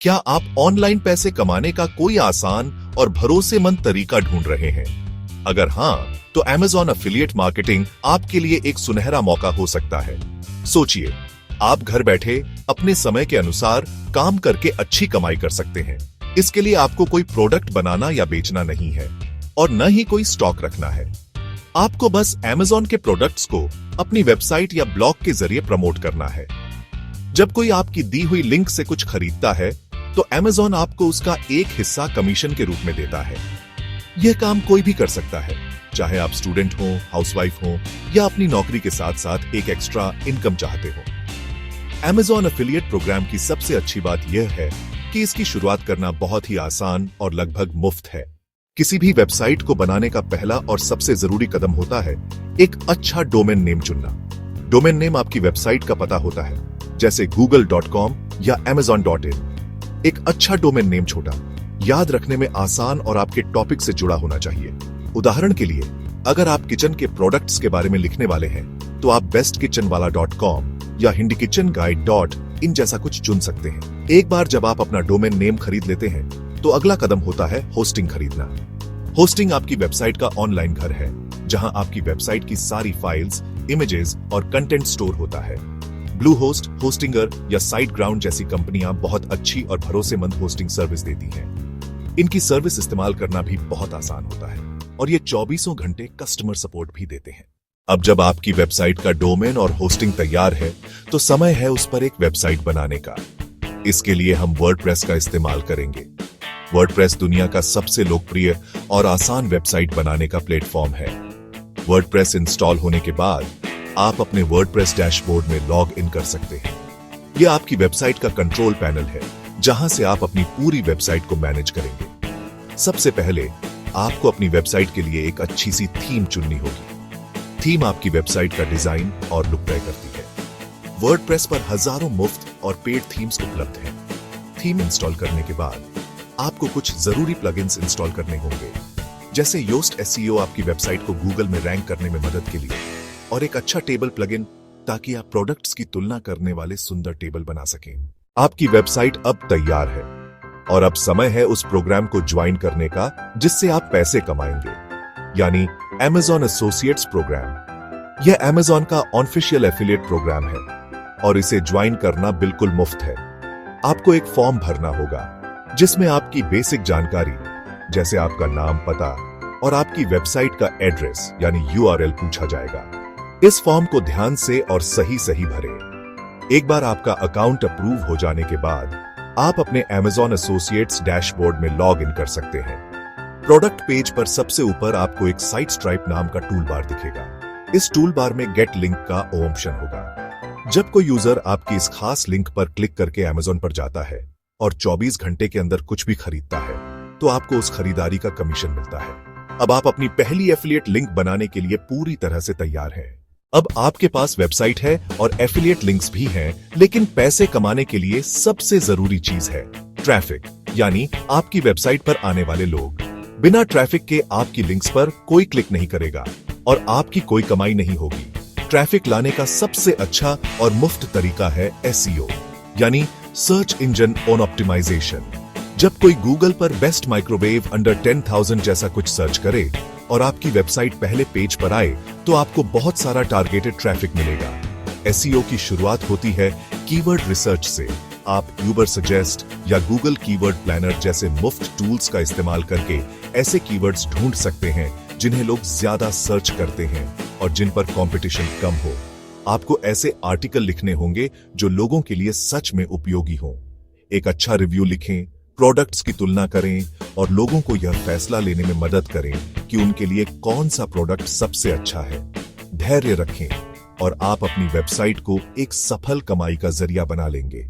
क्या आप ऑनलाइन पैसे कमाने का कोई आसान और भरोसेमंद तरीका ढूंढ रहे हैं? अगर हां, तो Amazon एफिलिएट मार्केटिंग आपके लिए एक सुनहरा मौका हो सकता है। सोचिए, आप घर बैठे अपने समय के अनुसार काम करके अच्छी कमाई कर सकते हैं। इसके लिए आपको कोई प्रोडक्ट बनाना या बेचना नहीं है और न ही कोई स्टॉक रखना है। आपको बस Amazon के प्रोडक्ट्स को अपनी वेबसाइट या ब्लॉग के जरिए प्रमोट करना है। जब कोई आपकी दी हुई लिंक से कुछ खरीदता है, तो Amazon आपको उसका एक हिस्सा कमीशन के रूप में देता है। यह काम कोई भी कर सकता है, चाहे आप स्टूडेंट हो, हाउसवाइफ हो या अपनी नौकरी के साथ साथ एक एक्स्ट्रा इनकम चाहते हो। Amazon एफिलिएट प्रोग्राम की सबसे अच्छी बात यह है कि इसकी शुरुआत करना बहुत ही आसान और लगभग मुफ्त है। किसी भी वेबसाइट को बनाने का पहला और सबसे जरूरी कदम होता है एक अच्छा डोमेन नेम चुनना। डोमेन नेम आपकी वेबसाइट का पता होता है, जैसे google.com या amazon.in। एक अच्छा डोमेन नेम छोटा, याद रखने में आसान और आपके टॉपिक से जुड़ा होना चाहिए। उदाहरण के लिए, अगर आप किचन के प्रोडक्ट्स के बारे में लिखने वाले हैं, तो आप bestkitchenwala.com या hindikitchenguide.in जैसा कुछ चुन सकते हैं। एक बार जब आप अपना डोमेन नेम खरीद लेते हैं, तो अगला कदम होता है होस्टिंग खरीदना। होस्टिंग आपकी वेबसाइट का ऑनलाइन घर है, जहां आपकी वेबसाइट की सारी फाइल्स, इमेजेस और कंटेंट स्टोर होता है। ब्लूहोस्ट, होस्टिंगर या साइटग्राउंड जैसी कंपनियां बहुत अच्छी और भरोसेमंद होस्टिंग सर्विस देती हैं। इनकी सर्विस इस्तेमाल करना भी बहुत आसान होता है और ये 24 घंटे कस्टमर सपोर्ट भी देते हैं। अब जब आपकी वेबसाइट का डोमेन और होस्टिंग तैयार है, तो समय है उस पर एक वेबसाइट बनाने का। इसके लिए हम वर्डप्रेस का इस्तेमाल करेंगे। वर्डप्रेस दुनिया का सबसे लोकप्रिय और आसान वेबसाइट बनाने का प्लेटफॉर्म है। वर्डप्रेस इंस्टॉल होने के बाद आप अपने वर्डप्रेस डैशबोर्ड में लॉग इन कर सकते हैं। यह आपकी वेबसाइट का कंट्रोल पैनल है, जहां से आप अपनी पूरी वेबसाइट को मैनेज करेंगे। सबसे पहले आपको अपनी वेबसाइट के लिए एक अच्छी सी थीम चुननी होगी। थीम आपकी वेबसाइट का डिजाइन और लुक तय करती है। वर्डप्रेस पर हजारों मुफ्त और पेड थीम्स उपलब्ध हैं। थीम इंस्टॉल करने के बाद आपको कुछ जरूरी प्लगइन्स इंस्टॉल करने होंगे, जैसे योस्ट एसईओ आपकी वेबसाइट को गूगल में रैंक करने में मदद के लिए, और एक अच्छा टेबल प्लगइन ताकि आप प्रोडक्ट्स की तुलना करने वाले सुंदर टेबल बना सकें। आपकी वेबसाइट अब तैयार है और अब समय है उस प्रोग्राम को ज्वाइन करने का जिससे आप पैसे कमाएंगे, यानी Amazon एसोसिएट्स प्रोग्राम। यह Amazon का ऑफिशियल एफिलिएट प्रोग्राम है और इसे ज्वाइन करना बिल्कुल मुफ्त है। आपको एक फॉर्म भरना होगा जिसमें आपकी बेसिक जानकारी, जैसे आपका नाम, पता और आपकी वेबसाइट का एड्रेस यानी URL पूछा जाएगा। इस फॉर्म को ध्यान से और सही भरें। एक बार आपका अकाउंट अप्रूव हो जाने के बाद आप अपने Amazon एसोसिएट्स डैशबोर्ड में लॉग इन कर सकते हैं। प्रोडक्ट पेज पर सबसे ऊपर आपको एक साइट स्ट्राइप नाम का टूल बार दिखेगा। इस टूल बार में गेट लिंक का ऑप्शन होगा। जब कोई यूजर आपकी इस खास लिंक पर क्लिक करके Amazon पर जाता है और 24 घंटे के अंदर कुछ भी खरीदता है, तो आपको उस खरीदारी का कमीशन मिलता है। अब आप अपनी पहली एफिलिएट लिंक बनाने के लिए पूरी तरह से तैयार हैं। अब आपके पास वेबसाइट है और एफिलिएट लिंक्स भी हैं, लेकिन पैसे कमाने के लिए सबसे जरूरी चीज है ट्रैफिक, यानी आपकी वेबसाइट पर आने वाले लोग। बिना ट्रैफिक के आपकी लिंक्स पर कोई क्लिक नहीं करेगा और आपकी कोई कमाई नहीं होगी। ट्रैफिक लाने का सबसे अच्छा और मुफ्त तरीका है SEO, यानी सर्च इंजन ऑप्टिमाइजेशन। जब कोई गूगल पर बेस्ट माइक्रोवेव अंडर 10,000 जैसा कुछ सर्च करे और आपकी वेबसाइट पहले पेज पर आए, तो आपको बहुत सारा टारगेटेड ट्रैफिक मिलेगा। SEO की शुरुआत होती है कीवर्ड रिसर्च से। आप यूबर सजेस्ट या गूगल कीवर्ड प्लानर जैसे मुफ्त टूल्स का इस्तेमाल करके ऐसे कीवर्ड्स ढूंढ सकते हैं जिन्हें लोग ज्यादा सर्च करते हैं और जिन पर कंपटीशन कम हो। आपको ऐसे आर्टिकल लिखने होंगे जो लोगों के लिए सच में उपयोगी हों। एक अच्छा रिव्यू लिखें, प्रोडक्ट्स की तुलना करें और लोगों को यह फैसला लेने में मदद करें कि उनके लिए कौन सा प्रोडक्ट सबसे अच्छा है। धैर्य रखें और आप अपनी वेबसाइट को एक सफल कमाई का जरिया बना लेंगे।